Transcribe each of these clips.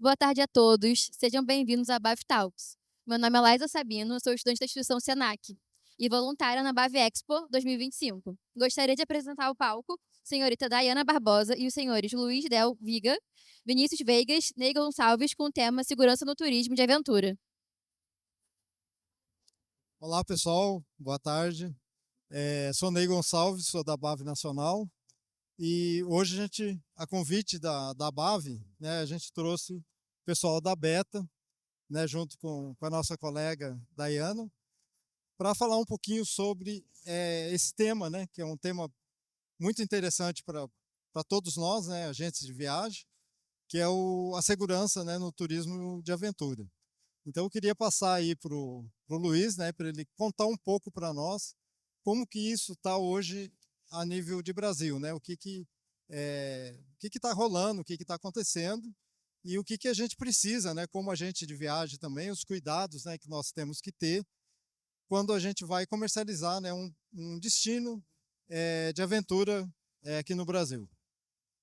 Boa tarde a todos, sejam bem-vindos à BAV Talks. Meu nome é Laisa Sabino, sou estudante da instituição Senac e voluntária na BAV Expo 2025. Gostaria de apresentar ao palco a senhorita Dayana Barbosa e os senhores Luiz Del Viga, Vinícius Veigas, Ney Gonçalves, com o tema Segurança no Turismo de Aventura. Olá pessoal, boa tarde. Sou Ney Gonçalves, sou da BAV Nacional e hoje a convite da BAV, né, a gente trouxe o pessoal da Beta, né, junto com a nossa colega Dayana, para falar um pouquinho sobre esse tema, né, que é um tema muito interessante para todos nós, né, agentes de viagem, que é a segurança, né, no turismo de aventura. Então eu queria passar aí para o Luiz, né, para ele contar um pouco para nós como que isso está hoje a nível de Brasil, né? O que está rolando, o que está acontecendo e o que a gente precisa, né, como agente de viagem também, os cuidados, né, que nós temos que ter quando a gente vai comercializar, né, um destino de aventura aqui no Brasil.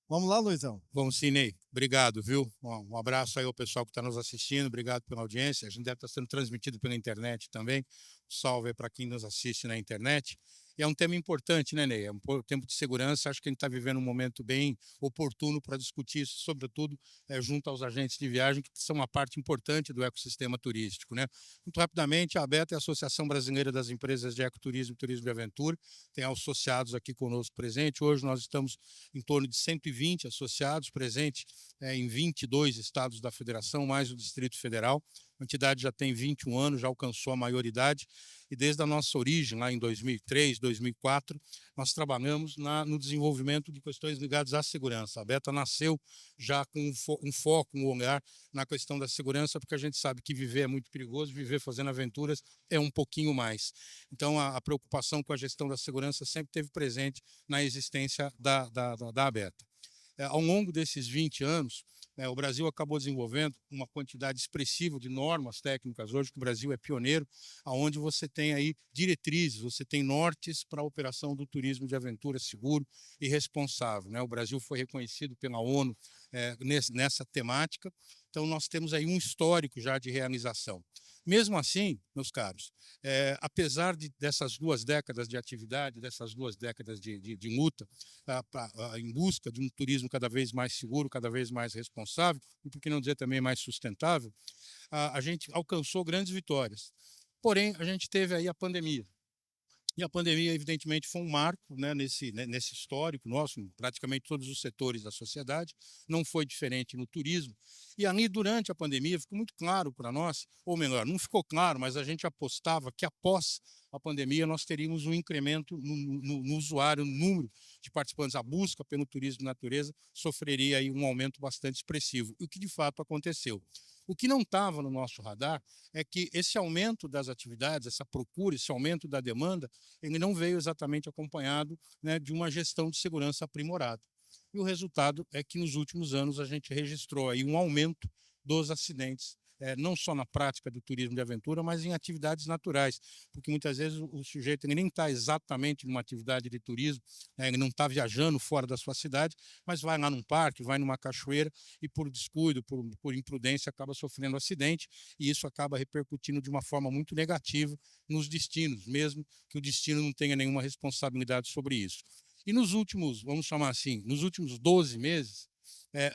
Vamos lá, Luizão. Bom, sim, Ney. Obrigado, viu? Um abraço aí ao pessoal que está nos assistindo. Obrigado pela audiência. A gente deve estar sendo transmitido pela internet também. Salve para quem nos assiste na internet. E é um tema importante, né, Ney? É um tempo de segurança. Acho que a gente está vivendo um momento bem oportuno para discutir isso, sobretudo junto aos agentes de viagem, que são uma parte importante do ecossistema turístico, né? Muito rapidamente, a ABETA é a Associação Brasileira das Empresas de Ecoturismo e Turismo de Aventura. Tem associados aqui conosco presente. Hoje nós estamos em torno de 120 associados presentes em 22 estados da federação, mais o Distrito Federal. A entidade já tem 21 anos, já alcançou a maioridade e desde a nossa origem, lá em 2003, 2004, nós trabalhamos no desenvolvimento de questões ligadas à segurança. A Beta nasceu já com um foco, um olhar na questão da segurança, porque a gente sabe que viver é muito perigoso, viver fazendo aventuras é um pouquinho mais. Então, a preocupação com a gestão da segurança sempre esteve presente na existência da Beta. Ao longo desses 20 anos, o Brasil acabou desenvolvendo uma quantidade expressiva de normas técnicas. Hoje, que o Brasil é pioneiro, aonde você tem aí diretrizes, você tem nortes para a operação do turismo de aventura seguro e responsável, né? O Brasil foi reconhecido pela ONU nessa temática, então nós temos aí um histórico já de realização. Mesmo assim, meus caros, apesar dessas 2 décadas de atividade, dessas 2 décadas de luta, em busca de um turismo cada vez mais seguro, cada vez mais responsável, e por que não dizer também mais sustentável, a gente alcançou grandes vitórias. Porém, a gente teve aí a pandemia. E a pandemia, evidentemente, foi um marco, né, nesse histórico nosso, em praticamente todos os setores da sociedade, não foi diferente no turismo. E ali, durante a pandemia, ficou muito claro para nós, ou melhor, não ficou claro, mas a gente apostava que após a pandemia nós teríamos um incremento no usuário, no número de participantes. A busca pelo turismo de natureza sofreria aí um aumento bastante expressivo, o que de fato aconteceu. O que não estava no nosso radar é que esse aumento das atividades, essa procura, esse aumento da demanda, ele não veio exatamente acompanhado, né, de uma gestão de segurança aprimorada. E o resultado é que nos últimos anos a gente registrou aí um aumento dos acidentes, não só na prática do turismo de aventura, mas em atividades naturais, porque muitas vezes o sujeito ele nem está exatamente numa atividade de turismo, ele não está viajando fora da sua cidade, mas vai lá num parque, vai numa cachoeira e por descuido, por imprudência, acaba sofrendo acidente e isso acaba repercutindo de uma forma muito negativa nos destinos, mesmo que o destino não tenha nenhuma responsabilidade sobre isso. E nos últimos, vamos chamar assim, nos últimos 12 meses,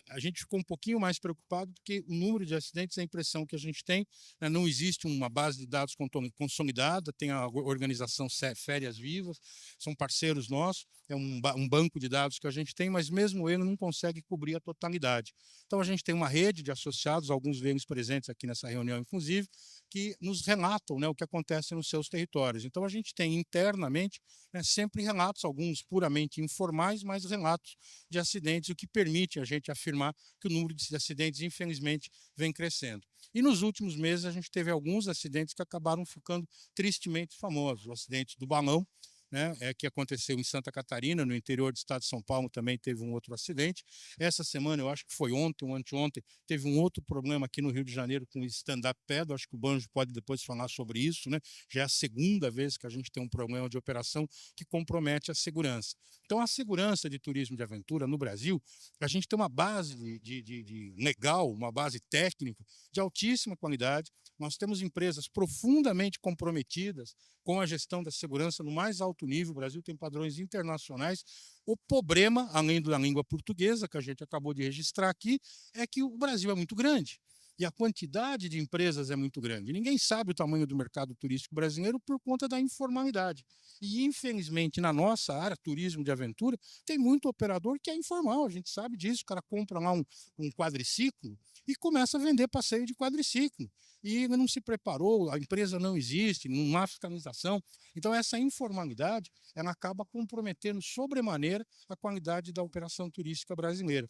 a gente ficou um pouquinho mais preocupado porque o número de acidentes, a impressão que a gente tem, né, não existe uma base de dados consolidada, tem a organização Férias Vivas, são parceiros nossos, é um banco de dados que a gente tem, mas mesmo ele não consegue cobrir a totalidade. Então a gente tem uma rede de associados, alguns deles presentes aqui nessa reunião, inclusive, que nos relatam, né, o que acontece nos seus territórios. Então a gente tem internamente, né, sempre relatos, alguns puramente informais, mas relatos de acidentes, o que permite a gente afirmar que o número de acidentes, infelizmente, vem crescendo. E nos últimos meses a gente teve alguns acidentes que acabaram ficando tristemente famosos. O acidente do balão, né, que aconteceu em Santa Catarina, no interior do estado de São Paulo também teve um outro acidente. Essa semana, eu acho que foi ontem ou anteontem, teve um outro problema aqui no Rio de Janeiro com o stand-up paddle. Acho que o Banjo pode depois falar sobre isso, né? Já é a segunda vez que a gente tem um problema de operação que compromete a segurança. Então, a segurança de turismo de aventura no Brasil, a gente tem uma base de legal, uma base técnica de altíssima qualidade. Nós temos empresas profundamente comprometidas com a gestão da segurança no mais alto nível. O Brasil tem padrões internacionais. O problema, além da língua portuguesa, que a gente acabou de registrar aqui, é que o Brasil é muito grande. E a quantidade de empresas é muito grande. Ninguém sabe o tamanho do mercado turístico brasileiro por conta da informalidade. E, infelizmente, na nossa área, turismo de aventura, tem muito operador que é informal, a gente sabe disso. O cara compra lá um quadriciclo e começa a vender passeio de quadriciclo. E ele não se preparou, a empresa não existe, não há fiscalização. Então, essa informalidade ela acaba comprometendo sobremaneira a qualidade da operação turística brasileira.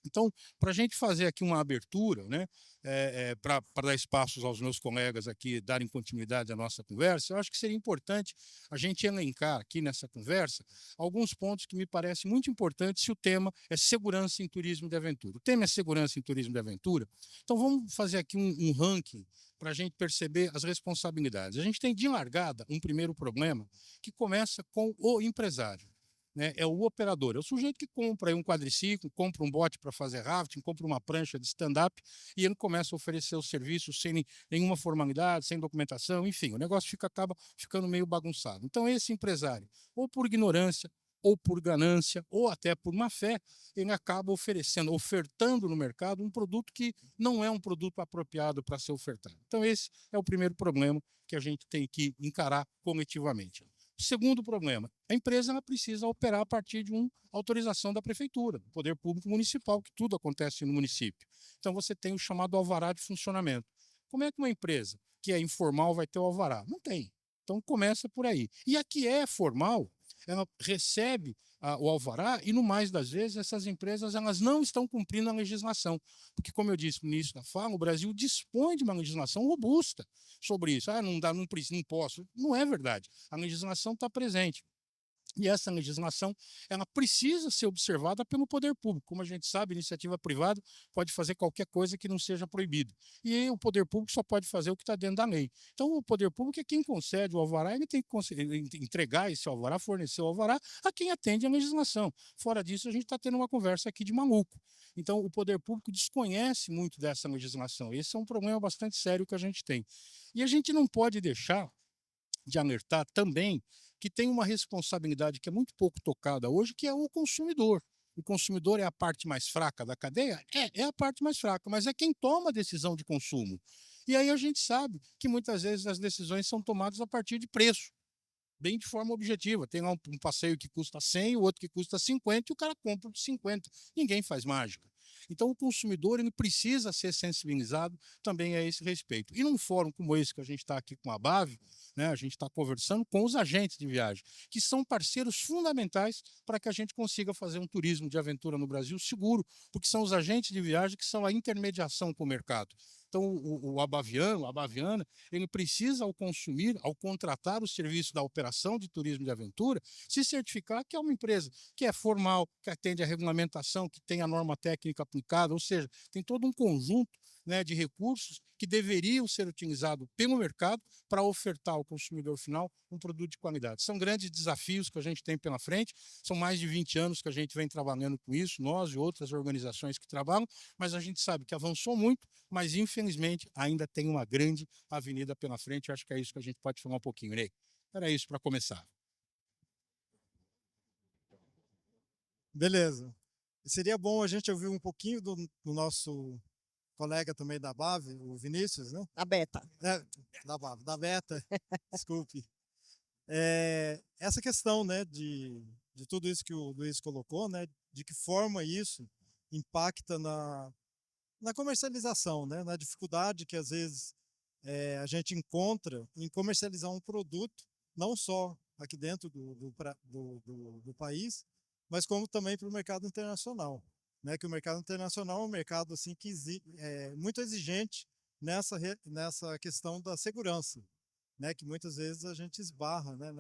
Então, para a gente fazer aqui uma abertura, né, para dar espaços aos meus colegas aqui darem continuidade à nossa conversa, eu acho que seria importante a gente elencar aqui nessa conversa alguns pontos que me parecem muito importantes se o tema é segurança em turismo de aventura. O tema é segurança em turismo de aventura, então vamos fazer aqui um ranking para a gente perceber as responsabilidades. A gente tem de largada um primeiro problema que começa com o empresário. Né, é o operador, é o sujeito que compra aí um quadriciclo, compra um bote para fazer rafting, compra uma prancha de stand-up e ele começa a oferecer os serviços sem nenhuma formalidade, sem documentação, enfim, o negócio acaba ficando meio bagunçado. Então, esse empresário, ou por ignorância, ou por ganância, ou até por má fé, ele acaba ofertando no mercado um produto que não é um produto apropriado para ser ofertado. Então, esse é o primeiro problema que a gente tem que encarar coletivamente. Segundo problema, a empresa ela precisa operar a partir de uma autorização da prefeitura, do poder público municipal, que tudo acontece no município. Então você tem o chamado alvará de funcionamento. Como é que uma empresa que é informal vai ter o alvará? Não tem. Então começa por aí. E a que é formal, ela recebe o alvará e, no mais das vezes, essas empresas elas não estão cumprindo a legislação. Porque, como eu disse no início da fala, o Brasil dispõe de uma legislação robusta sobre isso. Não dá, não posso. Não é verdade. A legislação está presente. E essa legislação ela precisa ser observada pelo poder público. Como a gente sabe, a iniciativa privada pode fazer qualquer coisa que não seja proibido. E o poder público só pode fazer o que está dentro da lei. Então, o poder público é quem concede o alvará, ele tem que entregar esse alvará, fornecer o alvará a quem atende a legislação. Fora disso, a gente está tendo uma conversa aqui de maluco. Então, o poder público desconhece muito dessa legislação. Esse é um problema bastante sério que a gente tem. E a gente não pode deixar de alertar também que tem uma responsabilidade que é muito pouco tocada hoje, que é o consumidor. O consumidor é a parte mais fraca da cadeia? É a parte mais fraca, mas é quem toma a decisão de consumo. E aí a gente sabe que muitas vezes as decisões são tomadas a partir de preço, bem de forma objetiva. Tem lá um passeio que custa 100, o outro que custa 50 e o cara compra de 50. Ninguém faz mágica. Então, o consumidor ele precisa ser sensibilizado também a esse respeito. E num fórum como esse que a gente está aqui com a BAV, né, a gente está conversando com os agentes de viagem, que são parceiros fundamentais para que a gente consiga fazer um turismo de aventura no Brasil seguro, porque são os agentes de viagem que são a intermediação com o mercado. Então, o abaviano, a abaviana, ele precisa, ao consumir, ao contratar o serviço da operação de turismo de aventura, se certificar que é uma empresa que é formal, que atende à regulamentação, que tem a norma técnica aplicada, ou seja, tem todo um conjunto, né, de recursos que deveriam ser utilizados pelo mercado para ofertar ao consumidor final um produto de qualidade. São grandes desafios que a gente tem pela frente, são mais de 20 anos que a gente vem trabalhando com isso, nós e outras organizações que trabalham, mas a gente sabe que avançou muito, mas infelizmente ainda tem uma grande avenida pela frente. Eu acho que é isso que a gente pode falar um pouquinho, Ney. Era isso para começar. Beleza. E seria bom a gente ouvir um pouquinho do nosso colega também da BAV, o Vinícius, né? A Beta. Da BAV, da Beta, desculpe. Essa questão, né, de tudo isso que o Luiz colocou, né, de que forma isso impacta na comercialização, né, na dificuldade que às vezes a gente encontra em comercializar um produto, não só aqui dentro do país, mas como também para o mercado internacional. Né, que o mercado internacional é um mercado assim, que é muito exigente nessa questão da segurança, né, que muitas vezes a gente esbarra, né,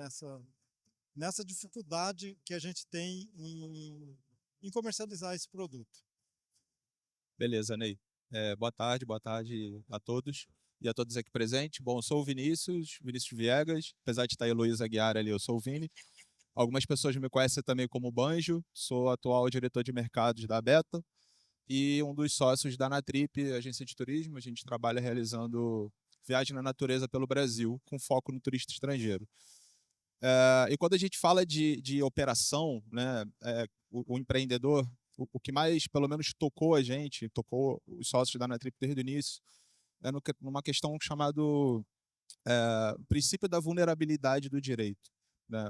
nessa dificuldade que a gente tem em comercializar esse produto. Beleza, Ney. Boa tarde a todos e a todos aqui presentes. Bom, eu sou o Vinícius Viegas, apesar de estar a Heloísa Aguiar ali, eu sou o Vini. Algumas pessoas me conhecem também como Banjo, sou atual diretor de mercados da Beta e um dos sócios da Natrip, agência de turismo. A gente trabalha realizando viagem na natureza pelo Brasil, com foco no turista estrangeiro. E quando a gente fala de operação, né, o empreendedor, o que mais, pelo menos, tocou a gente, tocou os sócios da Natrip desde o início, numa questão chamada princípio da vulnerabilidade do direito. Né?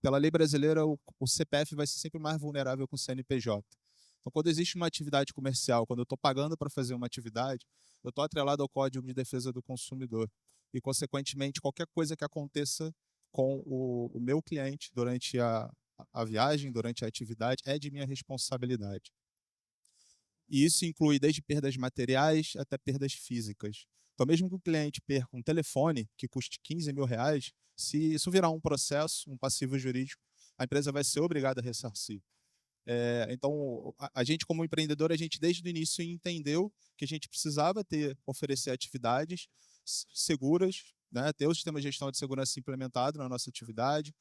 Pela lei brasileira, o CPF vai ser sempre mais vulnerável que o CNPJ. Então, quando existe uma atividade comercial, quando eu estou pagando para fazer uma atividade, eu estou atrelado ao Código de Defesa do Consumidor. E, consequentemente, qualquer coisa que aconteça com o meu cliente durante a viagem, durante a atividade, é de minha responsabilidade. E isso inclui desde perdas materiais até perdas físicas. Então, mesmo que o cliente perca um telefone que custe R$ 15.000, se isso virar um processo, um passivo jurídico, a empresa vai ser obrigada a ressarcir. Então, a gente como empreendedor, a gente desde o início entendeu que a gente precisava oferecer atividades seguras, né, ter o sistema de gestão de segurança implementado na nossa atividade,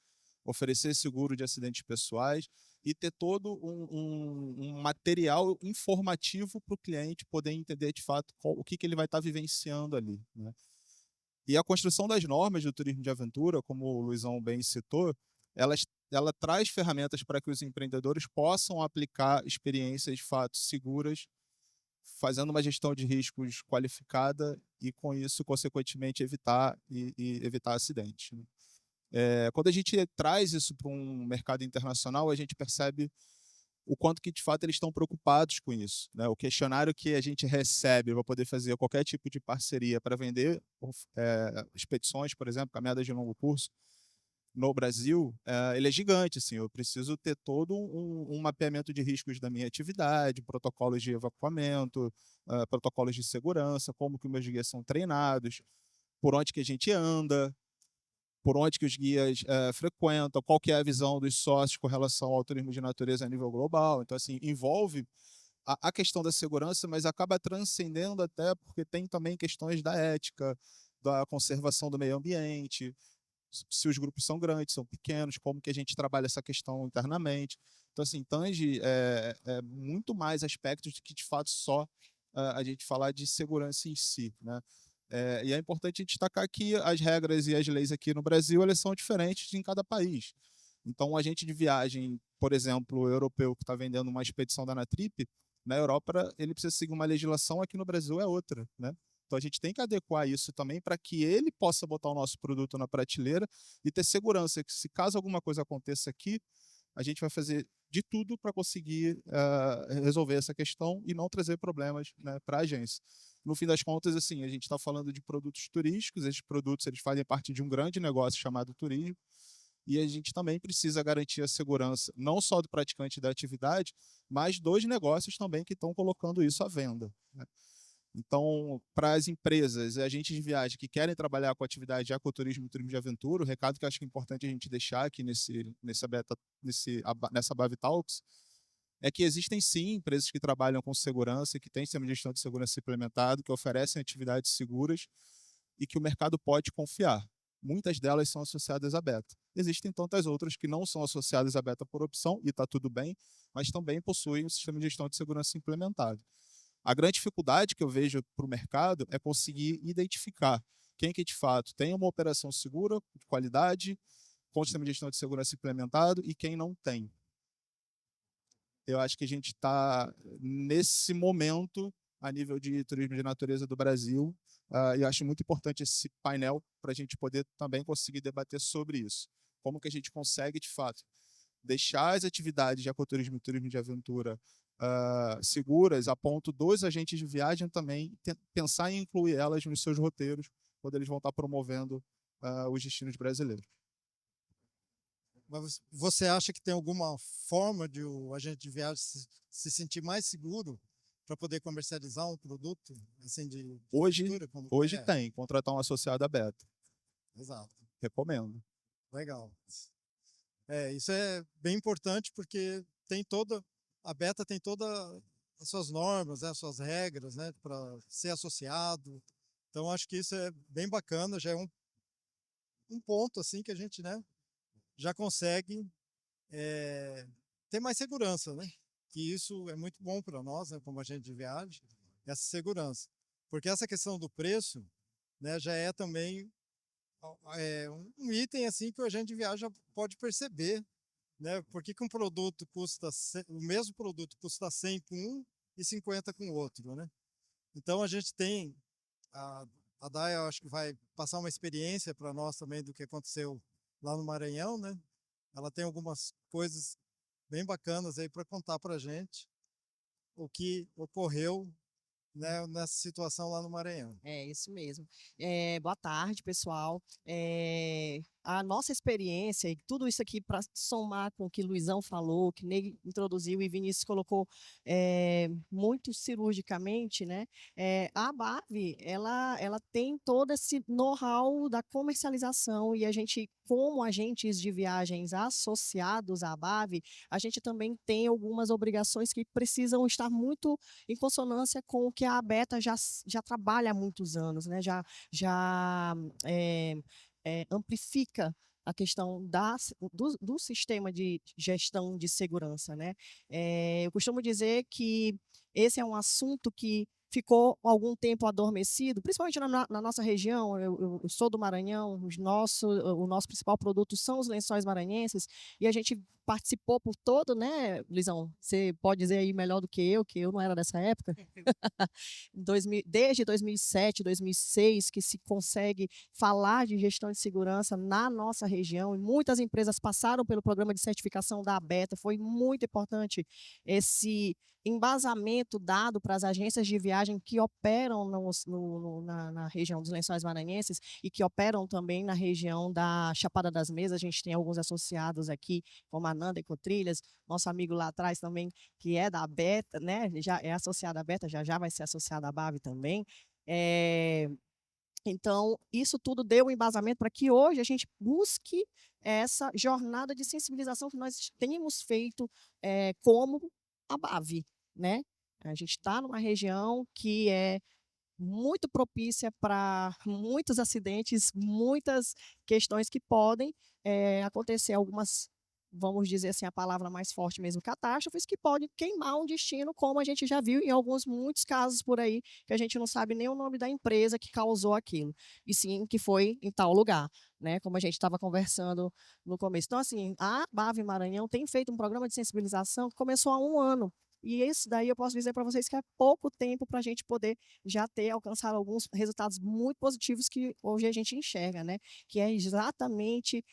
oferecer seguro de acidentes pessoais e ter todo um material informativo para o cliente poder entender de fato o que ele vai estar vivenciando ali. Né? E a construção das normas do turismo de aventura, como o Luizão bem citou, ela traz ferramentas para que os empreendedores possam aplicar experiências de fato seguras, fazendo uma gestão de riscos qualificada e, com isso, consequentemente, evitar acidentes. Né? Quando a gente traz isso para um mercado internacional, a gente percebe o quanto que, de fato, eles estão preocupados com isso. Né? O questionário que a gente recebe para poder fazer qualquer tipo de parceria para vender expedições, por exemplo, caminhadas de longo curso, no Brasil, ele é gigante. Assim, eu preciso ter todo um mapeamento de riscos da minha atividade, protocolos de evacuamento, protocolos de segurança, como que meus guias são treinados, por onde que a gente anda, por onde que os guias frequentam, qual que é a visão dos sócios com relação ao turismo de natureza a nível global. Então, assim, envolve a questão da segurança, mas acaba transcendendo até porque tem também questões da ética, da conservação do meio ambiente, se os grupos são grandes, são pequenos, como que a gente trabalha essa questão internamente. Então, assim, tange muito mais aspectos do que, de fato, só a gente falar de segurança em si, né? E é importante destacar que as regras e as leis aqui no Brasil, elas são diferentes em cada país. Então, um agente de viagem, por exemplo, europeu que está vendendo uma expedição da Natrip, na Europa ele precisa seguir uma legislação, aqui no Brasil é outra, né? Então, a gente tem que adequar isso também para que ele possa botar o nosso produto na prateleira e ter segurança que, se caso alguma coisa aconteça aqui, a gente vai fazer de tudo para conseguir resolver essa questão e não trazer problemas, né, para a agência. No fim das contas, assim, a gente está falando de produtos turísticos, esses produtos eles fazem parte de um grande negócio chamado turismo, e a gente também precisa garantir a segurança não só do praticante da atividade, mas dos negócios também que estão colocando isso à venda. Né? Então, para as empresas e agentes de viagem que querem trabalhar com atividade de ecoturismo e turismo de aventura, o recado que eu acho que é importante a gente deixar aqui nessa Bavi Talks é que existem sim empresas que trabalham com segurança, que têm sistema de gestão de segurança implementado, que oferecem atividades seguras e que o mercado pode confiar. Muitas delas são associadas à beta. Existem tantas outras que não são associadas à beta por opção, e está tudo bem, mas também possuem um sistema de gestão de segurança implementado. A grande dificuldade que eu vejo para o mercado é conseguir identificar quem que de fato tem uma operação segura, de qualidade, com sistema de gestão de segurança implementado e quem não tem. Eu acho que a gente está nesse momento a nível de turismo de natureza do Brasil, e eu acho muito importante esse painel para a gente poder também conseguir debater sobre isso. Como que a gente consegue, de fato, deixar as atividades de ecoturismo e turismo de aventura seguras, a ponto dos agentes de viagem também pensar em incluir elas nos seus roteiros, quando eles vão estar promovendo os destinos brasileiros. Mas você acha que tem alguma forma de o agente de viagem se sentir mais seguro para poder comercializar um produto assim de Hoje aventura, tem, contratar um associado aberto. Exato. Recomendo. Legal. Isso é bem importante porque a Beta tem todas as suas normas, né, as suas regras, né, para ser associado. Então, acho que isso é bem bacana, já é um ponto assim que a gente, né, já consegue ter mais segurança, né? Que isso é muito bom para nós, né, como agente de viagem, essa segurança. Porque essa questão do preço, né, já é também um item assim que o agente de viagem já pode perceber, né? Por que que um produto o mesmo produto custa 100 com um e 50 com o outro, né? Então a gente tem a, a Daya, eu acho que vai passar uma experiência para nós também do que aconteceu lá no Maranhão, né? Ela tem algumas coisas bem bacanas aí para contar para a gente o que ocorreu, né, nessa situação lá no Maranhão. É isso mesmo. Boa tarde, pessoal. A nossa experiência e tudo isso aqui para somar com o que Luizão falou, que Ney introduziu e Vinícius colocou muito cirurgicamente, né? A ABAV, ela tem todo esse know-how da comercialização e a gente, como agentes de viagens associados à ABAV, a gente também tem algumas obrigações que precisam estar muito em consonância com o que a Beta já trabalha há muitos anos, né? Já amplifica a questão do sistema de gestão de segurança, né? Eu costumo dizer que esse é um assunto que ficou algum tempo adormecido, principalmente na nossa região. Eu sou do Maranhão, o nosso principal produto são os lençóis maranhenses, e a gente participou por todo, né, Luizão? Você pode dizer aí melhor do que eu não era dessa época. Desde 2007, 2006, que se consegue falar de gestão de segurança na nossa região, e muitas empresas passaram pelo programa de certificação da ABETA. Foi muito importante esse embasamento dado para as agências de viagem que operam na região dos Lençóis Maranhenses e que operam também na região da Chapada das Mesas. A gente tem alguns associados aqui, como a Nanda Ecotrilhas, nosso amigo lá atrás também, que é da Beta, né? Já é associado à Beta, já vai ser associado à BAV também. Então, isso tudo deu um embasamento para que hoje a gente busque essa jornada de sensibilização que nós temos feito como a BAV, né? A gente está numa região que é muito propícia para muitos acidentes, muitas questões que podem acontecer, algumas, vamos dizer assim, a palavra mais forte mesmo, catástrofes, que podem queimar um destino, como a gente já viu em muitos casos por aí, que a gente não sabe nem o nome da empresa que causou aquilo, e sim que foi em tal lugar, né? Como a gente estava conversando no começo. Então, assim, a BAV Maranhão tem feito um programa de sensibilização que começou há 1 ano, e isso daí eu posso dizer para vocês que é pouco tempo para a gente poder já alcançado alguns resultados muito positivos que hoje a gente enxerga, né? Que é exatamente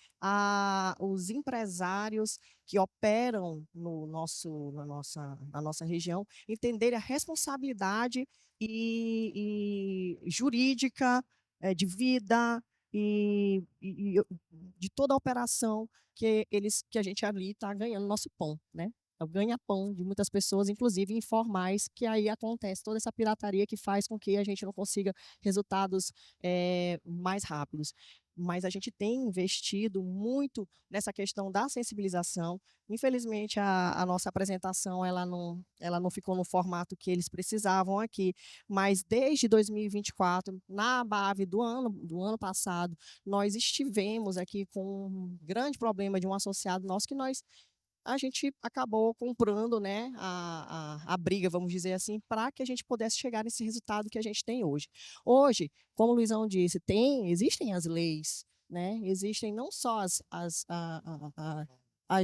os empresários que operam na nossa região entenderem a responsabilidade jurídica, de vida e de toda a operação que a gente ali está ganhando nosso pão, né? É o ganha-pão de muitas pessoas, inclusive informais, que aí acontece toda essa pirataria que faz com que a gente não consiga resultados mais rápidos. Mas a gente tem investido muito nessa questão da sensibilização. Infelizmente, a nossa apresentação ela não ficou no formato que eles precisavam aqui, mas desde 2024, na BAV do ano passado, nós estivemos aqui com um grande problema de um associado nosso que a gente acabou comprando, né, a briga, vamos dizer assim, para que a gente pudesse chegar nesse resultado que a gente tem hoje. Hoje, como o Luizão disse, existem as leis, né? Existem não só as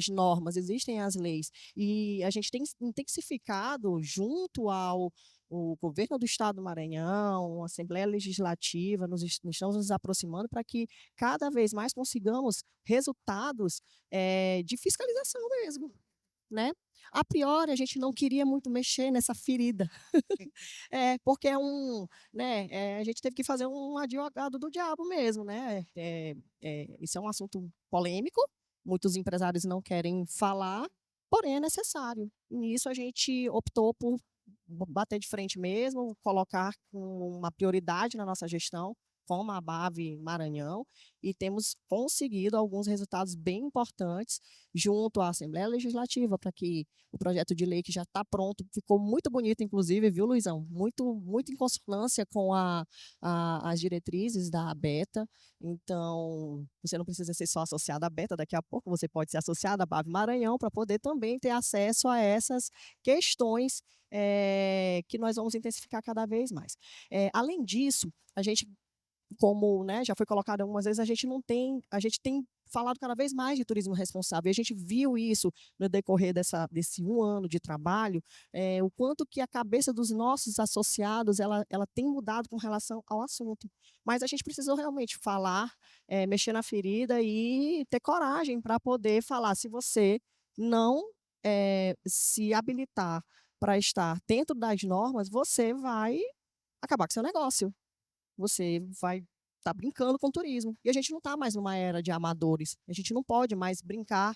normas, existem as leis. E a gente tem intensificado junto ao o governo do Estado do Maranhão, a Assembleia Legislativa, estamos nos aproximando para que cada vez mais consigamos resultados de fiscalização mesmo, né? A priori, a gente não queria muito mexer nessa ferida, porque a gente teve que fazer um advogado do diabo mesmo, né? Isso é um assunto polêmico, muitos empresários não querem falar, porém é necessário. E nisso a gente optou por bater de frente mesmo, colocar com uma prioridade na nossa gestão, como a BAV Maranhão, e temos conseguido alguns resultados bem importantes junto à Assembleia Legislativa, para que o projeto de lei que já está pronto, ficou muito bonito, inclusive, viu, Luizão? Muito em consonância com as diretrizes da ABETA. Então, você não precisa ser só associado à ABETA, daqui a pouco você pode ser associado à BAV Maranhão, para poder também ter acesso a essas questões que nós vamos intensificar cada vez mais. Além disso, a gente, como, né, já foi colocado algumas vezes, a gente tem falado cada vez mais de turismo responsável. E a gente viu isso no decorrer desse 1 ano de trabalho, o quanto que a cabeça dos nossos associados ela tem mudado com relação ao assunto. Mas a gente precisou realmente falar, mexer na ferida e ter coragem para poder falar. Se você não se habilitar para estar dentro das normas, você vai acabar com seu negócio. Você vai estar brincando com o turismo. E a gente não está mais numa era de amadores. A gente não pode mais brincar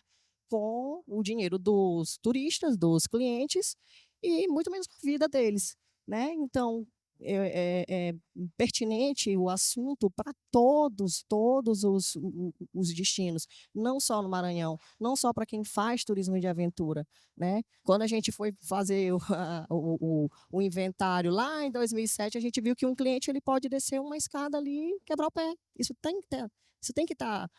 com o dinheiro dos turistas, dos clientes, e muito menos com a vida deles, né? Então, é pertinente o assunto para todos os destinos, não só no Maranhão, não só para quem faz turismo de aventura, né? Quando a gente foi fazer o inventário lá em 2007, a gente viu que um cliente ele pode descer uma escada ali e quebrar o pé. Isso tem que estar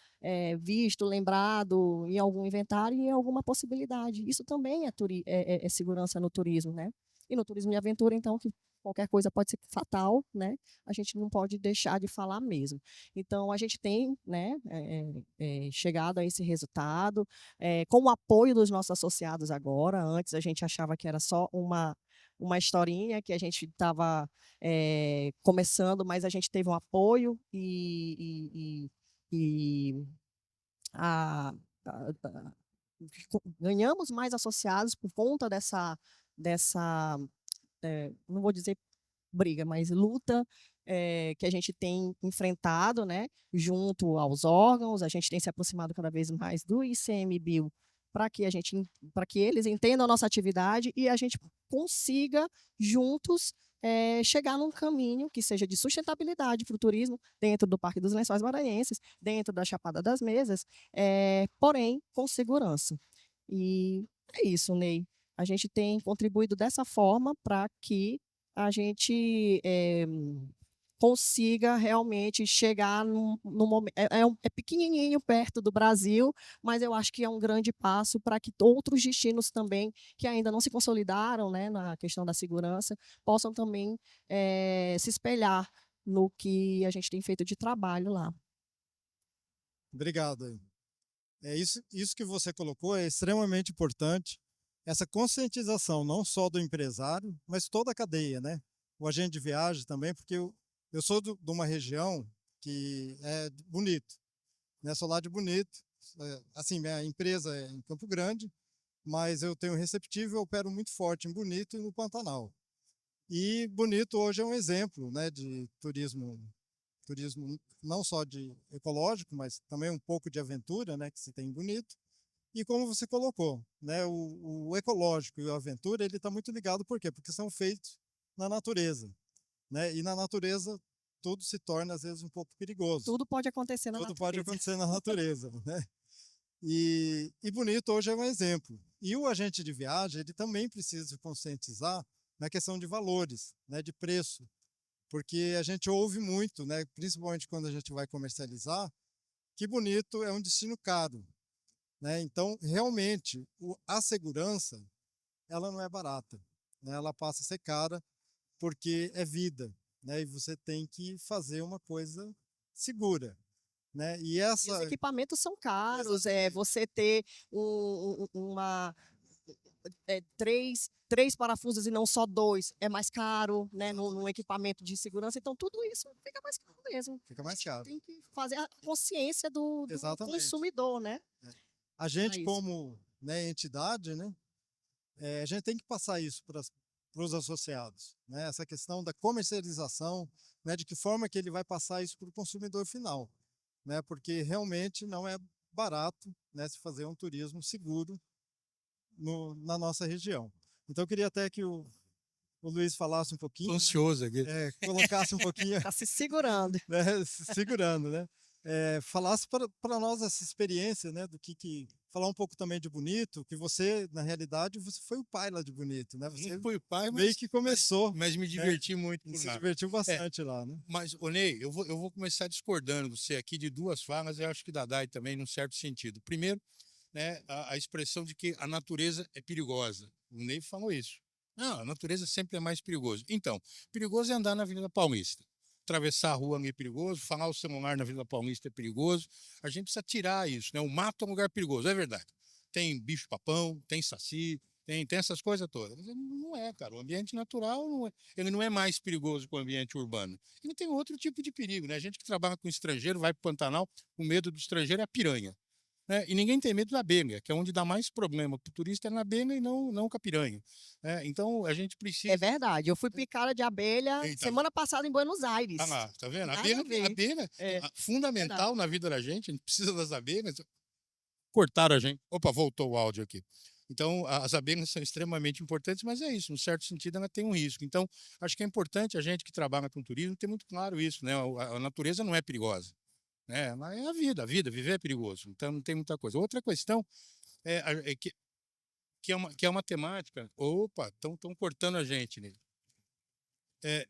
visto, lembrado em algum inventário e em alguma possibilidade. Isso também é segurança no turismo, né? E no turismo de aventura, então, que qualquer coisa pode ser fatal, né? A gente não pode deixar de falar mesmo. Então, a gente tem, né, chegado a esse resultado, com o apoio dos nossos associados agora. Antes, a gente achava que era só uma historinha que a gente estava começando, mas a gente teve um apoio e a- ganhamos mais associados por conta dessa não vou dizer briga, mas luta que a gente tem enfrentado, né, junto aos órgãos. A gente tem se aproximado cada vez mais do ICMBio para que eles entendam a nossa atividade e a gente consiga juntos chegar num caminho que seja de sustentabilidade para o turismo dentro do Parque dos Lençóis Maranhenses, dentro da Chapada das Mesas, porém com segurança. E é isso, Ney. A gente tem contribuído dessa forma para que a gente consiga realmente chegar num momento. É pequenininho perto do Brasil, mas eu acho que é um grande passo para que outros destinos também, que ainda não se consolidaram, né, na questão da segurança, possam também se espelhar no que a gente tem feito de trabalho lá. Obrigado aí. Isso que você colocou é extremamente importante, essa conscientização não só do empresário, mas toda a cadeia, né? O agente de viagem também, porque eu sou de uma região que é Bonito, né? Sou lá de Bonito, assim, minha empresa é em Campo Grande, mas eu tenho receptivo e opero muito forte em Bonito e no Pantanal. E Bonito hoje é um exemplo, né, de turismo não só de ecológico, mas também um pouco de aventura, né, que se tem em Bonito. E como você colocou, né, o ecológico e a aventura, ele está muito ligado, por quê? Porque são feitos na natureza, né? E na natureza tudo se torna às vezes um pouco perigoso. Tudo pode acontecer na Tudo natureza. pode acontecer na natureza, né? E Bonito hoje é um exemplo. E o agente de viagem, ele também precisa se conscientizar na questão de valores, né, de preço, porque a gente ouve muito, né, principalmente quando a gente vai comercializar, que Bonito é um destino caro, né? Então, realmente, a segurança, ela não é barata, né? Ela passa a ser cara porque é vida, né? E você tem que fazer uma coisa segura, né? E E os equipamentos são caros, você ter uma três parafusos e não só dois é mais caro, né, num equipamento de segurança. Então, tudo isso fica mais caro mesmo. Fica mais caro. Tem que fazer a consciência do consumidor, né? A gente, isso. como, né, entidade, né, a gente tem que passar isso para os associados, né? Essa questão da comercialização, né, de que forma que ele vai passar isso para o consumidor final, né? Porque realmente não é barato, né, se fazer um turismo seguro na nossa região. Então, eu queria até que o o Luiz falasse um Tô pouquinho, ansioso aqui. colocasse um pouquinho, Está se segurando. né, se segurando, né? Falasse para nós essa experiência, né, do que falar um pouco também de Bonito, que você, na realidade, você foi o pai lá de Bonito, né? Você Não fui o pai, meio que começou, mas me né? diverti muito E por se lá. divertiu bastante lá, né? Mas, ô Ney, eu vou começar discordando de você aqui de duas falas, eu acho que da Dai também, num certo sentido. Primeiro, né, a expressão de que a natureza é perigosa. O Ney falou isso. Não, a natureza sempre é mais perigoso. Então, perigoso é andar na Avenida Paulista. Atravessar a rua ali é perigoso, falar o celular na Avenida Paulista é perigoso. A gente precisa tirar isso, né? O mato é um lugar perigoso, é verdade. Tem bicho-papão, tem saci, tem essas coisas todas. Mas não é, cara. O ambiente natural ele não é mais perigoso que o ambiente urbano. Ele tem outro tipo de perigo, né? A gente que trabalha com estrangeiro, vai para o Pantanal, o medo do estrangeiro é a piranha. Né? E ninguém tem medo da benga, que é onde dá mais problema para o turista, é na benga e não com a piranha. Né? Então a gente É precisa. verdade. Eu fui picada de abelha Eita, semana passada em Buenos tá Aires. lá, tá vendo? Nada a ver. A benga É, é fundamental verdade. na vida da gente, a gente precisa das abelhas. Cortaram a gente. Opa, voltou o áudio aqui. Então, as abelhas são extremamente importantes, mas é isso, no certo sentido, ela tem um risco. Então, acho que é importante a gente que trabalha com turismo ter muito claro isso, né? A natureza não é perigosa, né? Ela é a vida, viver é perigoso, então não tem muita coisa. Outra questão é que é uma temática. Opa, estão cortando a gente, né? É,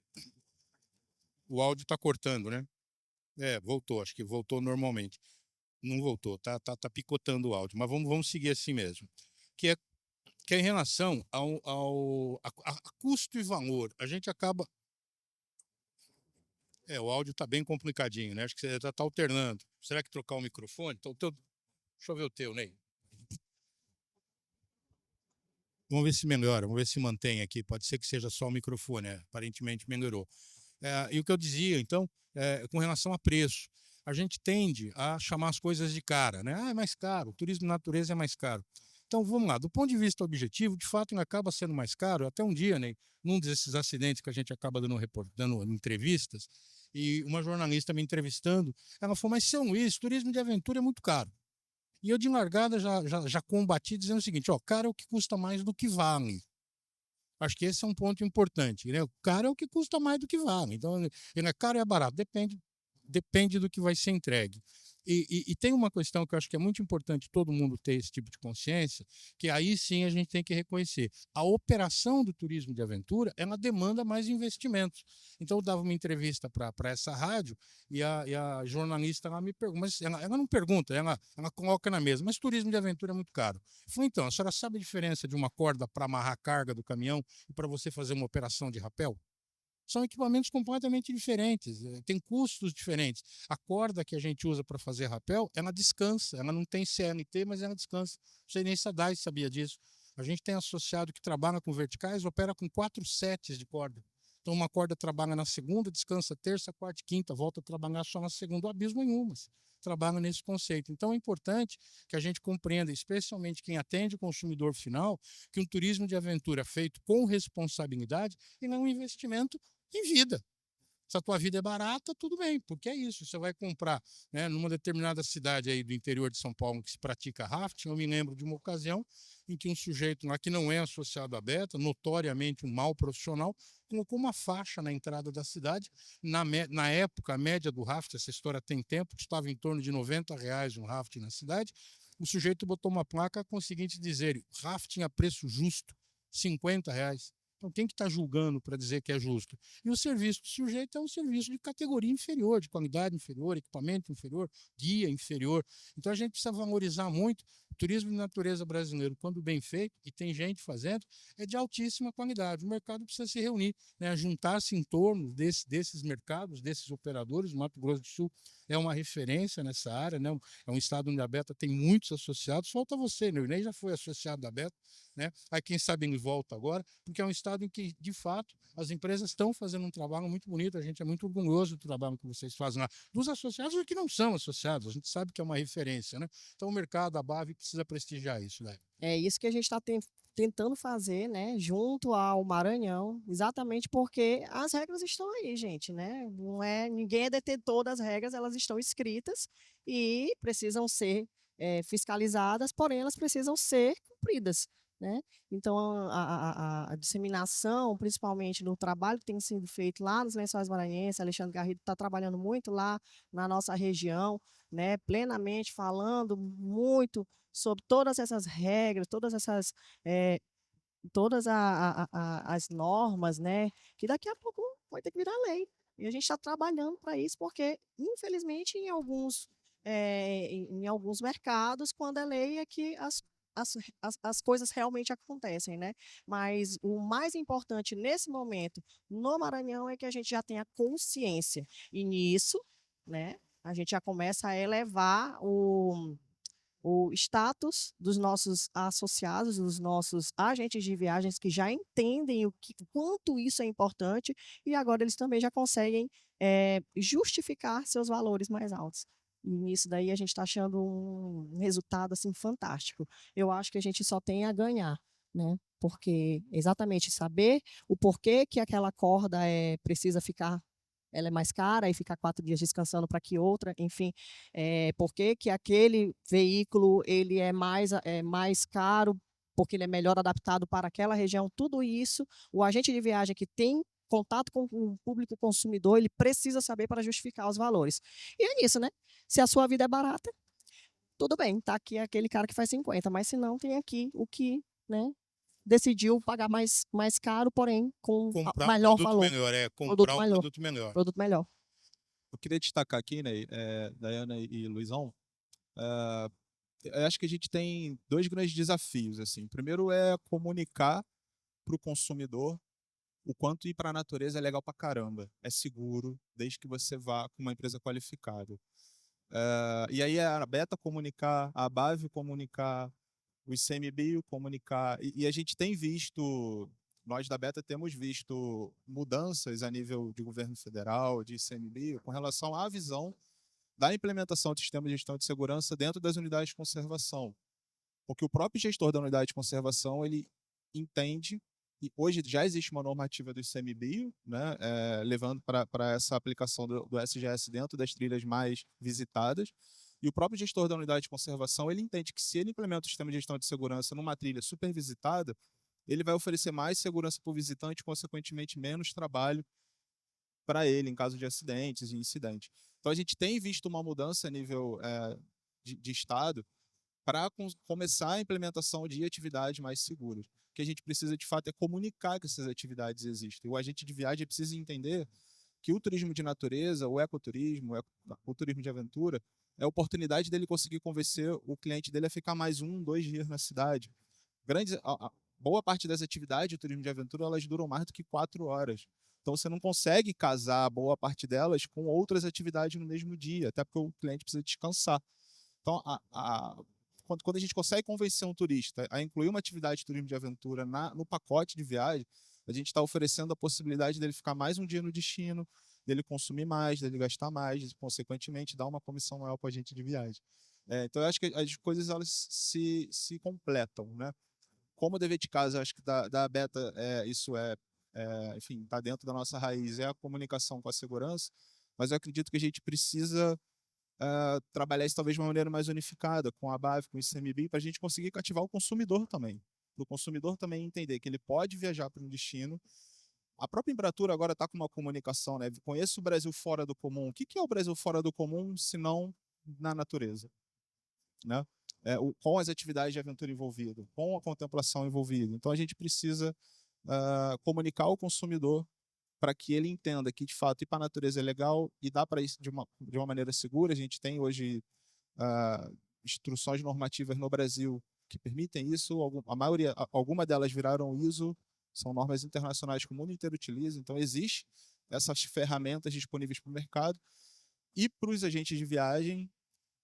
o áudio está cortando, né? Voltou, acho que voltou normalmente. Não voltou, tá picotando o áudio, mas vamos seguir assim mesmo. Que é, que é em relação a custo e valor. A gente acaba. O áudio está bem complicadinho, né? Acho que você tá alternando. Será que trocar o microfone? Então, deixa eu ver o teu, Ney. Vamos ver se melhora, vamos ver se mantém aqui. Pode ser que seja só o microfone, aparentemente melhorou. E o que eu dizia, então, com relação a preço, a gente tende a chamar as coisas de cara, né? É mais caro, o turismo de natureza é mais caro. Então, vamos lá, do ponto de vista objetivo, de fato, ele acaba sendo mais caro. Até um dia, né, num desses acidentes que a gente acaba dando entrevistas, e uma jornalista me entrevistando, ela falou, mas São Luís, turismo de aventura é muito caro. E eu, de largada, já combati dizendo o seguinte, ó, caro é o que custa mais do que vale. Acho que esse é um ponto importante, né? O caro é o que custa mais do que vale. Então, ele é caro e é barato, depende do que vai ser entregue. E tem uma questão que eu acho que é muito importante todo mundo ter esse tipo de consciência, que aí sim a gente tem que reconhecer. A operação do turismo de aventura, ela demanda mais investimentos. Então, eu dava uma entrevista para essa rádio e a jornalista ela me pergunta, mas ela não pergunta, ela coloca na mesa, mas turismo de aventura é muito caro. Eu falei, então, a senhora sabe a diferença de uma corda para amarrar a carga do caminhão e para você fazer uma operação de rapel? São equipamentos completamente diferentes, tem custos diferentes. A corda que a gente usa para fazer rapel, ela descansa, ela não tem CNT, mas ela descansa. Não sei nem se a DAI sabia disso. A gente tem associado que trabalha com verticais, opera com 4 sets de corda. Então, uma corda trabalha na segunda, descansa terça, quarta e quinta, volta a trabalhar só na segunda, o abismo em umas. Trabalha nesse conceito. Então, é importante que a gente compreenda, especialmente quem atende o consumidor final, que um turismo de aventura feito com responsabilidade ele é um investimento em vida. Se a tua vida é barata, tudo bem, porque é isso. Você vai comprar, né, numa determinada cidade aí do interior de São Paulo que se pratica rafting. Eu me lembro de uma ocasião em que um sujeito lá que não é associado à Beta, notoriamente um mau profissional, colocou uma faixa na entrada da cidade. Na época, a média do rafting, essa história tem tempo, estava em torno de R$ 90 um rafting na cidade. O sujeito botou uma placa com o seguinte dizer: rafting a preço justo, R$ 50. Então, quem que está julgando para dizer que é justo? E o serviço do sujeito é um serviço de categoria inferior, de qualidade inferior, equipamento inferior, guia inferior. Então, a gente precisa valorizar muito o turismo de natureza brasileiro, quando bem feito, e tem gente fazendo, é de altíssima qualidade. O mercado precisa se reunir, né, juntar-se em torno desses mercados, desses operadores. O Mato Grosso do Sul é uma referência nessa área, né? É um estado onde a Beta tem muitos associados. Falta você, né? O Inês já foi associado da Beta. Né? Aí quem sabe ele volta agora, porque é um estado em que, de fato, as empresas estão fazendo um trabalho muito bonito, a gente é muito orgulhoso do trabalho que vocês fazem lá, dos associados e que não são associados, a gente sabe que é uma referência, né? Então o mercado, a BAV, precisa prestigiar isso, né? É isso que a gente está tentando fazer, né, junto ao Maranhão, exatamente porque as regras estão aí, gente, né? Não é, ninguém é detentor das regras, elas estão escritas e precisam ser fiscalizadas, porém elas precisam ser cumpridas. né? Então, a disseminação, principalmente no trabalho que tem sido feito lá nos Lençóis Maranhenses, Alexandre Garrido está trabalhando muito lá na nossa região, né? Plenamente falando muito sobre todas essas regras, todas as normas, né? Que daqui a pouco vai ter que virar lei. E a gente está trabalhando para isso, porque, infelizmente, em alguns mercados, quando é lei, é que as coisas realmente acontecem, né? Mas o mais importante nesse momento, no Maranhão, é que a gente já tenha consciência. E nisso, né, a gente já começa a elevar o status dos nossos associados, dos nossos agentes de viagens que já entendem quanto isso é importante e agora eles também já conseguem justificar seus valores mais altos. E nisso daí a gente está achando um resultado assim fantástico. Eu acho que a gente só tem a ganhar, né? Porque exatamente saber o porquê que aquela corda precisa ficar, ela é mais cara e ficar 4 dias descansando para que outra, enfim, por que que aquele veículo ele é mais caro, porque ele é melhor adaptado para aquela região, tudo isso, o agente de viagem que tem contato com o público consumidor, ele precisa saber para justificar os valores. E é isso, né? Se a sua vida é barata, tudo bem, tá aqui aquele cara que faz 50, mas se não, tem aqui o que, né, decidiu pagar mais caro, porém com Comprar um melhor produto valor, melhor, produto comprar um melhor, produto melhor. produto melhor. Eu queria destacar aqui, né, Dayana e Luizão, eu acho que a gente tem dois grandes desafios, assim. Primeiro é comunicar para o consumidor o quanto ir para a natureza é legal para caramba, é seguro, desde que você vá com uma empresa qualificada. E aí a Beta comunicar, a Bave comunicar, o ICMBio comunicar, e a gente tem visto, nós da Beta temos visto mudanças a nível de governo federal, de ICMBio, com relação à visão da implementação do sistema de gestão de segurança dentro das unidades de conservação. Porque o próprio gestor da unidade de conservação, ele entende, e hoje já existe uma normativa do ICMBio, né, levando para essa aplicação do SGS dentro das trilhas mais visitadas, e o próprio gestor da unidade de conservação, ele entende que se ele implementa o sistema de gestão de segurança numa trilha super visitada, ele vai oferecer mais segurança para o visitante, consequentemente menos trabalho para ele em caso de acidentes e incidentes. Então a gente tem visto uma mudança a nível de estado para começar a implementação de atividades mais seguras. O que a gente precisa de fato é comunicar que essas atividades existem. O agente de viagem precisa entender que o turismo de natureza, o ecoturismo, o turismo de aventura, é a oportunidade dele conseguir convencer o cliente dele a ficar mais 1, 2 dias na cidade. Boa parte das atividades de turismo de aventura, elas duram mais do que 4 horas. Então você não consegue casar boa parte delas com outras atividades no mesmo dia, até porque o cliente precisa descansar. Então, quando a gente consegue convencer um turista a incluir uma atividade de turismo de aventura no pacote de viagem, a gente está oferecendo a possibilidade dele ficar mais um dia no destino, dele consumir mais, dele gastar mais, e, consequentemente, dar uma comissão maior para a agente de viagem. Então, eu acho que as coisas elas se completam, né? Como dever de casa, acho que da Beta isso enfim, está dentro da nossa raiz, é a comunicação com a segurança, mas eu acredito que a gente precisa trabalhar isso talvez de uma maneira mais unificada, com a BAV, com o ICMBio, para a gente conseguir cativar o consumidor também. Para o consumidor também entender que ele pode viajar para um destino. A própria Embratur agora está com uma comunicação, né? Conheça o Brasil fora do comum. O que é o Brasil fora do comum, se não na natureza? Né? Com as atividades de aventura envolvidas, com a contemplação envolvida. Então a gente precisa comunicar ao consumidor para que ele entenda que, de fato, ir para a natureza é legal e dá para isso de uma maneira segura. A gente tem hoje instruções normativas no Brasil que permitem isso. A maioria, algumas delas viraram ISO, são normas internacionais que o mundo inteiro utiliza. Então, existe essas ferramentas disponíveis para o mercado. E para os agentes de viagem,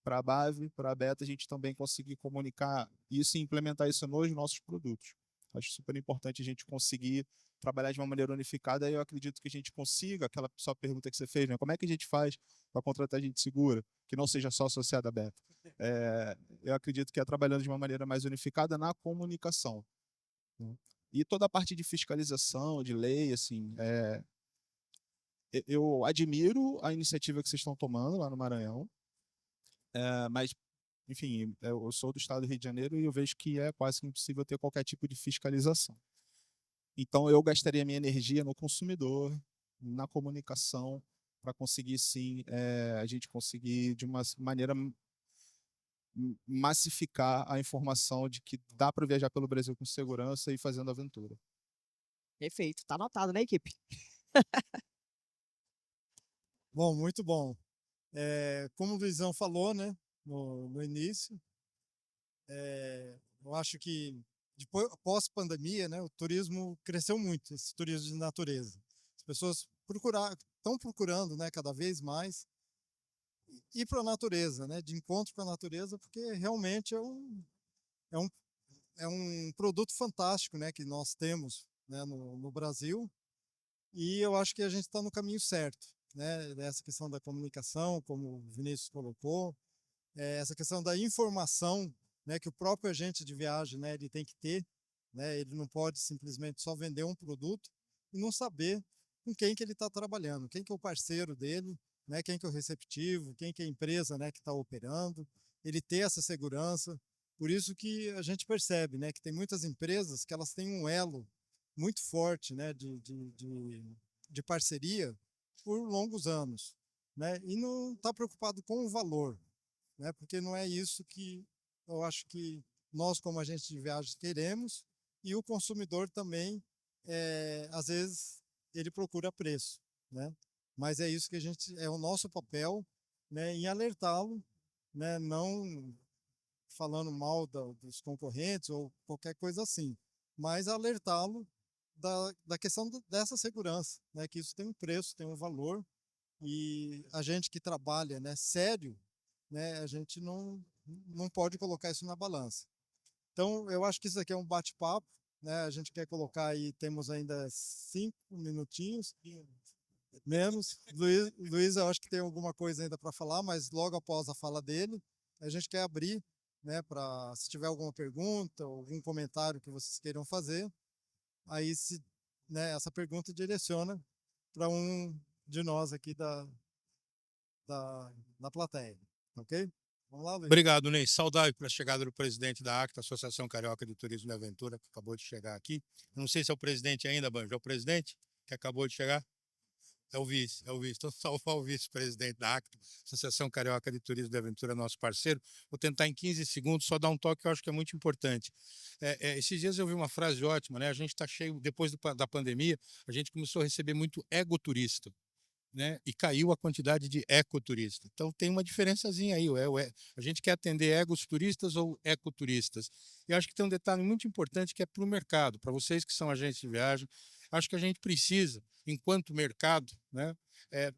para a BAV, para a Beta, a gente também conseguir comunicar isso e implementar isso nos nossos produtos. Acho super importante a gente conseguir trabalhar de uma maneira unificada, e eu acredito que a gente consiga, aquela só pergunta que você fez, né? Como é que a gente faz para contratar gente segura, que não seja só associada à Beta? Eu acredito que é trabalhando de uma maneira mais unificada na comunicação. Né? E toda a parte de fiscalização, de lei, assim, eu admiro a iniciativa que vocês estão tomando lá no Maranhão, mas enfim, eu sou do estado do Rio de Janeiro e eu vejo que é quase que impossível ter qualquer tipo de fiscalização. Então, eu gastaria minha energia no consumidor, na comunicação, para conseguir, sim, a gente conseguir, de uma maneira, massificar a informação de que dá para viajar pelo Brasil com segurança e fazendo aventura. Perfeito, está anotado, né, equipe? Bom, muito bom. Como o Luizão falou, né, no início, eu acho que depois, após pandemia, né, o turismo cresceu muito, esse turismo de natureza. As pessoas estão procurando, né, cada vez mais ir para a natureza, né, de encontro com a natureza, porque realmente é um, é um produto fantástico, né, que nós temos, né, no Brasil, e eu acho que a gente está no caminho certo, né, essa questão da comunicação, como o Vinícius colocou, essa questão da informação, né, que o próprio agente de viagem, né, ele tem que ter, né, ele não pode simplesmente só vender um produto e não saber com quem que ele está trabalhando, quem que é o parceiro dele, né, quem que é o receptivo, quem que é a empresa, né, que está operando, ele ter essa segurança. Por isso que a gente percebe, né, que tem muitas empresas que elas têm um elo muito forte, né, de parceria por longos anos, né, e não está preocupado com o valor, né? Porque não é isso que eu acho que nós, como agentes de viagens, queremos, e o consumidor também, às vezes, ele procura preço, né? Mas é isso que é o nosso papel, né, em alertá-lo, né, não falando mal dos concorrentes ou qualquer coisa assim, mas alertá-lo da questão dessa segurança, né, que isso tem um preço, tem um valor, e a gente que trabalha, né, sério, né, a gente não pode colocar isso na balança. Então, eu acho que isso aqui é um bate-papo, né, a gente quer colocar aí, temos ainda 5 minutinhos, menos. Luiz, eu acho que tem alguma coisa ainda para falar, mas logo após a fala dele, a gente quer abrir, né, para se tiver alguma pergunta, algum comentário que vocês queiram fazer, aí né, essa pergunta direciona para um de nós aqui da plateia, ok? Vamos lá, Luiz. Obrigado, Ney. Saudável pela chegada do presidente da ACTA, Associação Carioca de Turismo e Aventura, que acabou de chegar aqui. Eu não sei se é o presidente ainda, Banjo. É o presidente que acabou de chegar? É o vice, é o vice. Então, salvar o vice-presidente da ACTA, Associação Carioca de Turismo e Aventura, nosso parceiro. Vou tentar em 15 segundos só dar um toque que eu acho que é muito importante. Esses dias eu vi uma frase ótima, né? A gente está cheio, depois da pandemia, a gente começou a receber muito egoturista, né? E caiu a quantidade de ecoturistas. Então tem uma diferençazinha aí. A gente quer atender egos turistas ou ecoturistas. E acho que tem um detalhe muito importante que é para o mercado, para vocês que são agentes de viagem. Acho que a gente precisa, enquanto mercado, né,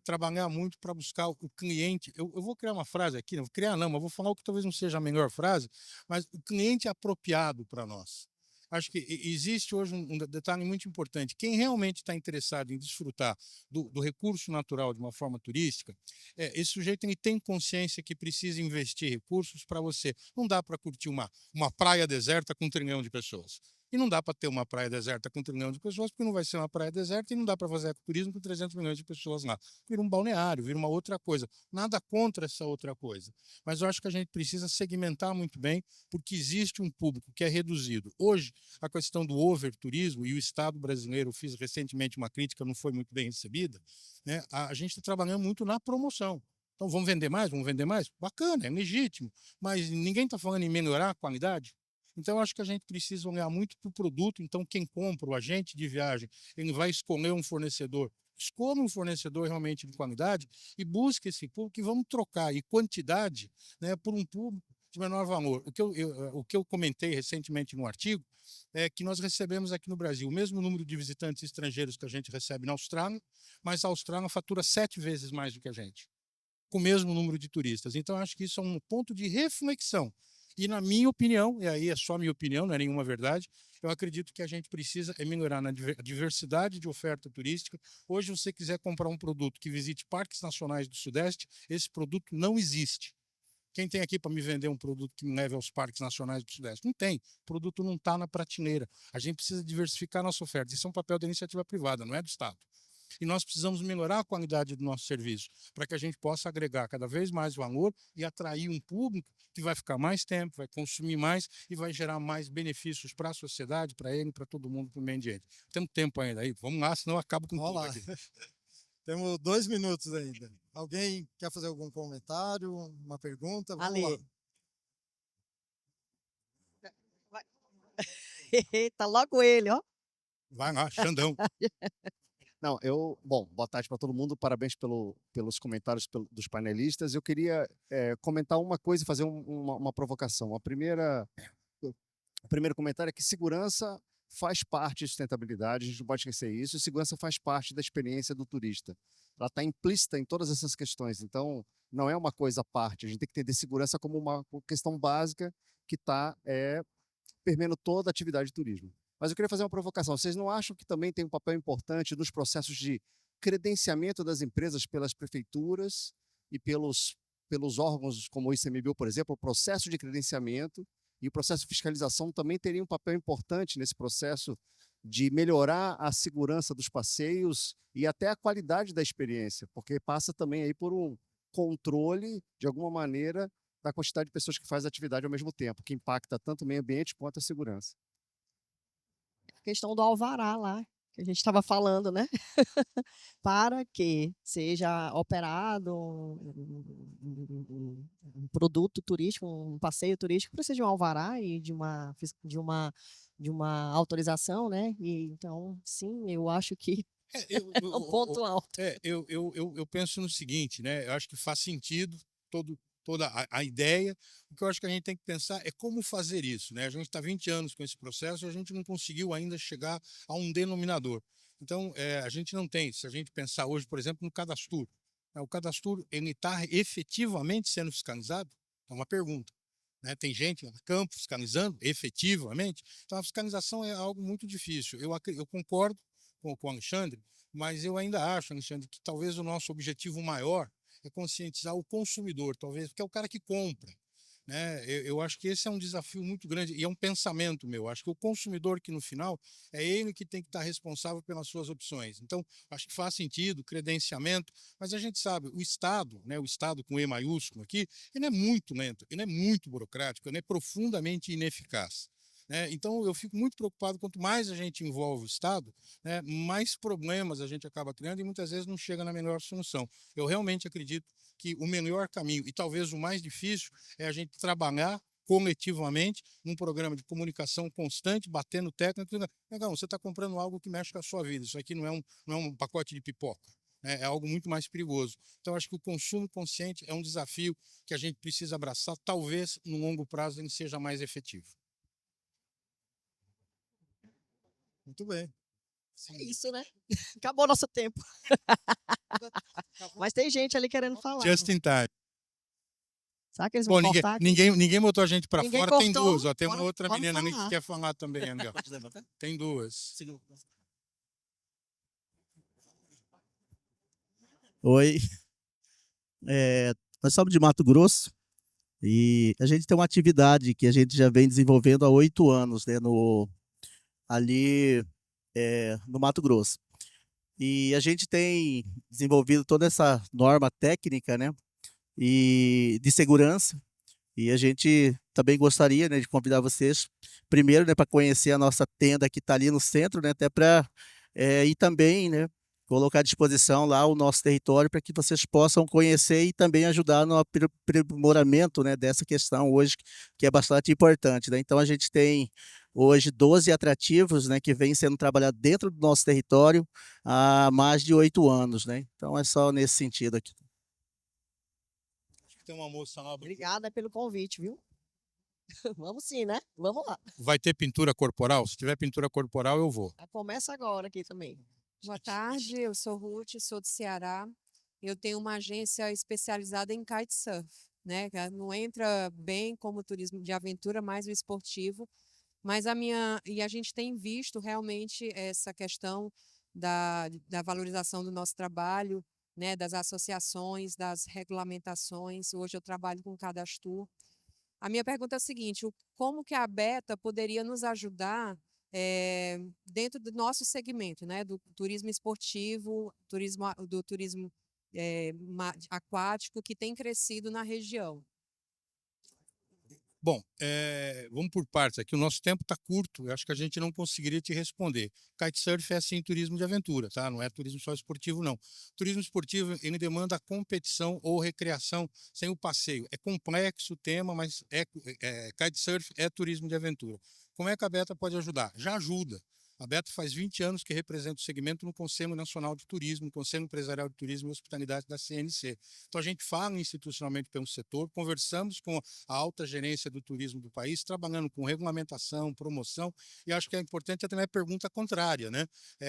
trabalhar muito para buscar o cliente. Eu vou criar uma frase aqui, não vou criar não, mas vou falar o que talvez não seja a melhor frase, mas o cliente apropriado para nós. Acho que existe hoje um detalhe muito importante. Quem realmente está interessado em desfrutar do recurso natural de uma forma turística, esse sujeito ele tem consciência que precisa investir recursos para você. Não dá para curtir uma praia deserta com 1 trilhão de pessoas. E não dá para ter uma praia deserta com 1 trilhão de pessoas, porque não vai ser uma praia deserta e não dá para fazer ecoturismo com 300 milhões de pessoas lá. Vira um balneário, vira uma outra coisa. Nada contra essa outra coisa. Mas eu acho que a gente precisa segmentar muito bem, porque existe um público que é reduzido. Hoje, a questão do overturismo, e o Estado brasileiro, fiz recentemente uma crítica, não foi muito bem recebida, né? A gente está trabalhando muito na promoção. Então, vamos vender mais? Vamos vender mais? Bacana, é legítimo. Mas ninguém está falando em melhorar a qualidade. Então, eu acho que a gente precisa olhar muito para o produto. Então, quem compra, o agente de viagem, ele vai escolher um fornecedor. Escolha um fornecedor realmente de qualidade e busque esse público e vamos trocar e quantidade, né, por um público de menor valor. O que eu comentei recentemente no artigo é que nós recebemos aqui no Brasil o mesmo número de visitantes estrangeiros que a gente recebe na Austrália, mas a Austrália fatura 7 vezes mais do que a gente, com o mesmo número de turistas. Então, acho que isso é um ponto de reflexão. E, na minha opinião, e aí é só minha opinião, não é nenhuma verdade, eu acredito que a gente precisa melhorar na diversidade de oferta turística. Hoje, se você quiser comprar um produto que visite parques nacionais do Sudeste, esse produto não existe. Quem tem aqui para me vender um produto que me leve aos parques nacionais do Sudeste? Não tem. O produto não está na prateleira. A gente precisa diversificar a nossa oferta. Isso é um papel da iniciativa privada, não é do Estado. E nós precisamos melhorar a qualidade do nosso serviço para que a gente possa agregar cada vez mais valor e atrair um público que vai ficar mais tempo, vai consumir mais e vai gerar mais benefícios para a sociedade, para ele, para todo mundo, para o meio ambiente. Temos tempo ainda aí, vamos lá, senão eu acabo com Vamos tudo lá. aqui. Temos 2 minutos ainda. Alguém quer fazer algum comentário, uma pergunta? Vamos Ale. lá. Eita, logo ele, ó. Vai lá, Xandão. Não, bom, boa tarde para todo mundo, parabéns pelos comentários dos panelistas. Eu queria comentar uma coisa e fazer uma provocação. O primeiro comentário é que segurança faz parte de sustentabilidade, a gente não pode esquecer isso, e segurança faz parte da experiência do turista. Ela está implícita em todas essas questões, então não é uma coisa à parte, a gente tem que entender segurança como uma questão básica que está permeando toda a atividade de turismo. Mas eu queria fazer uma provocação. Vocês não acham que também tem um papel importante nos processos de credenciamento das empresas pelas prefeituras e pelos órgãos como o ICMBio, por exemplo, o processo de credenciamento e o processo de fiscalização também teria um papel importante nesse processo de melhorar a segurança dos passeios e até a qualidade da experiência, porque passa também aí por um controle, de alguma maneira, da quantidade de pessoas que fazem atividade ao mesmo tempo, que impacta tanto o meio ambiente quanto a segurança. A questão do alvará lá, que a gente estava falando, né? Para que seja operado um produto turístico, um passeio turístico, precisa de um alvará e de uma autorização, né? E, então, sim, eu acho que é um ponto alto. Eu penso no seguinte, né? Eu acho que faz sentido toda a ideia. O que eu acho que a gente tem que pensar é como fazer isso, né? A gente está 20 anos com esse processo e a gente não conseguiu ainda chegar a um denominador. Então, a gente não tem, se a gente pensar hoje, por exemplo, no Cadastur, né? O Cadastur, ele está efetivamente sendo fiscalizado? É uma pergunta. Né? Tem gente no campo fiscalizando efetivamente? Então, a fiscalização é algo muito difícil. Eu concordo com o Alexandre, mas eu ainda acho, Alexandre, que talvez o nosso objetivo maior é conscientizar o consumidor, talvez, porque é o cara que compra. Né? Eu acho que esse é um desafio muito grande e é um pensamento meu. Acho que o consumidor que no final é ele que tem que estar responsável pelas suas opções. Então, acho que faz sentido, credenciamento, mas a gente sabe, o Estado, né, o Estado com E maiúsculo aqui, ele é muito lento, ele é muito burocrático, ele é profundamente ineficaz. Né? Então, eu fico muito preocupado, quanto mais a gente envolve o Estado, né, mais problemas a gente acaba criando e muitas vezes não chega na melhor solução. Eu realmente acredito que o melhor caminho, e talvez o mais difícil, é a gente trabalhar coletivamente num programa de comunicação constante, batendo técnico. Não, você está comprando algo que mexe com a sua vida, isso aqui não é um pacote de pipoca. É algo muito mais perigoso. Então, acho que o consumo consciente é um desafio que a gente precisa abraçar. Talvez, no longo prazo, ele seja mais efetivo. Muito bem. É isso, né? Acabou nosso tempo. Mas tem gente ali querendo falar. Just in time. Será que eles vão Bom, cortar aqui? ninguém botou a gente para Ninguém fora. Tem cortou. duas. Ó, tem uma Bora- outra bora menina ali que falar. quer falar também, Angel. Tem duas. Oi, nós somos de Mato Grosso e a gente tem uma atividade que a gente já vem desenvolvendo há 8 anos, né, ali no Mato Grosso. E a gente tem desenvolvido toda essa norma técnica, né, e de segurança. E a gente também gostaria, né, de convidar vocês, primeiro, né, para conhecer a nossa tenda que está ali no centro, né, até para e também, né, colocar à disposição lá o nosso território para que vocês possam conhecer e também ajudar no aprimoramento, né, dessa questão hoje, que é bastante importante, né? Então a gente tem hoje 12 atrativos, né, que vêm sendo trabalhados dentro do nosso território há mais de 8 anos, né? Então é só nesse sentido aqui. Tem uma moça lá. Obrigada pelo convite, viu? Vamos sim, né? Vamos lá. Vai ter pintura corporal? Se tiver pintura corporal, eu vou. Começa agora aqui também. Boa tarde, eu sou Ruth, sou do Ceará. Eu tenho uma agência especializada em kitesurf, né? Que não entra bem como turismo de aventura, mais o esportivo. Mas a gente tem visto realmente essa questão da valorização do nosso trabalho, né? Das associações, das regulamentações. Hoje eu trabalho com Cadastur. A minha pergunta é a seguinte: como que a Beta poderia nos ajudar dentro do nosso segmento, né, do turismo esportivo, do turismo aquático, que tem crescido na região. Bom, vamos por partes aqui. O nosso tempo está curto. Eu acho que a gente não conseguiria te responder. Kitesurf é sim turismo de aventura, tá? Não é turismo só esportivo, não. Turismo esportivo ele demanda a competição ou recreação sem o passeio. É complexo o tema, mas kitesurf é turismo de aventura. Como é que a Beta pode ajudar? Já ajuda. A Beta faz 20 anos que representa o segmento no Conselho Nacional de Turismo, no Conselho Empresarial de Turismo e Hospitalidade da CNC. Então, a gente fala institucionalmente pelo setor, conversamos com a alta gerência do turismo do país, trabalhando com regulamentação, promoção, e acho que é importante também a pergunta contrária, né?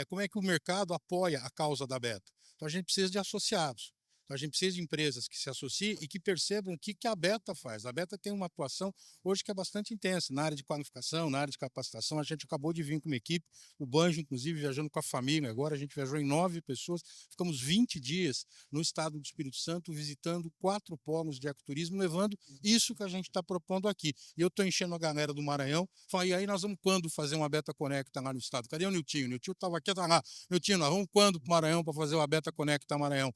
Como é que o mercado apoia a causa da Beta? Então, a gente precisa de associados. Então, a gente precisa de empresas que se associem e que percebam o que a Beta faz. A Beta tem uma atuação hoje que é bastante intensa na área de qualificação, na área de capacitação. A gente acabou de vir com uma equipe, o Banjo, inclusive, viajando com a família. Agora a gente viajou em 9 pessoas, ficamos 20 dias no estado do Espírito Santo, visitando 4 polos de ecoturismo, levando isso que a gente está propondo aqui. E eu estou enchendo a galera do Maranhão, falei, aí nós vamos quando fazer uma Beta Conecta lá no estado? Cadê o Niltinho? O Niltinho estava aqui, está lá. Niltinho, nós vamos quando para o Maranhão para fazer uma Beta Conecta Maranhão?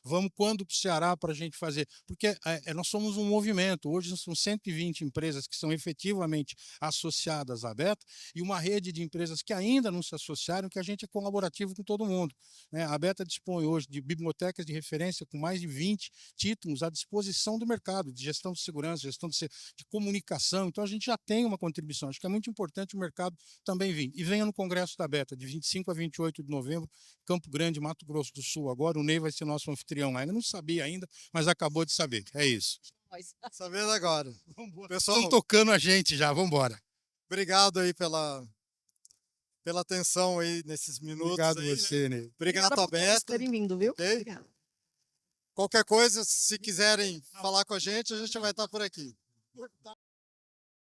Vamos quando para o Ceará para a gente fazer? Porque nós somos um movimento. Hoje são 120 empresas que são efetivamente associadas à Beta e uma rede de empresas que ainda não se associaram, que a gente é colaborativo com todo mundo, né? A Beta dispõe hoje de bibliotecas de referência com mais de 20 títulos à disposição do mercado, de gestão de segurança, gestão de comunicação. Então, a gente já tem uma contribuição. Acho que é muito importante o mercado também vir. E venha no Congresso da Beta, de 25 a 28 de novembro, Campo Grande, Mato Grosso do Sul. Agora o Ney vai ser nosso anfitrião lá. Ainda não sabia ainda, mas acabou de saber. É isso. Sabendo agora. Pessoal, Estão tocando a gente já. Vamos embora. obrigado aí pela atenção aí nesses minutos. Obrigado aí, você, Ney. Obrigado, Obrigada por todos Beta. terem vindo, viu? Ok? Obrigada. Qualquer coisa, se quiserem falar com a gente vai estar por aqui.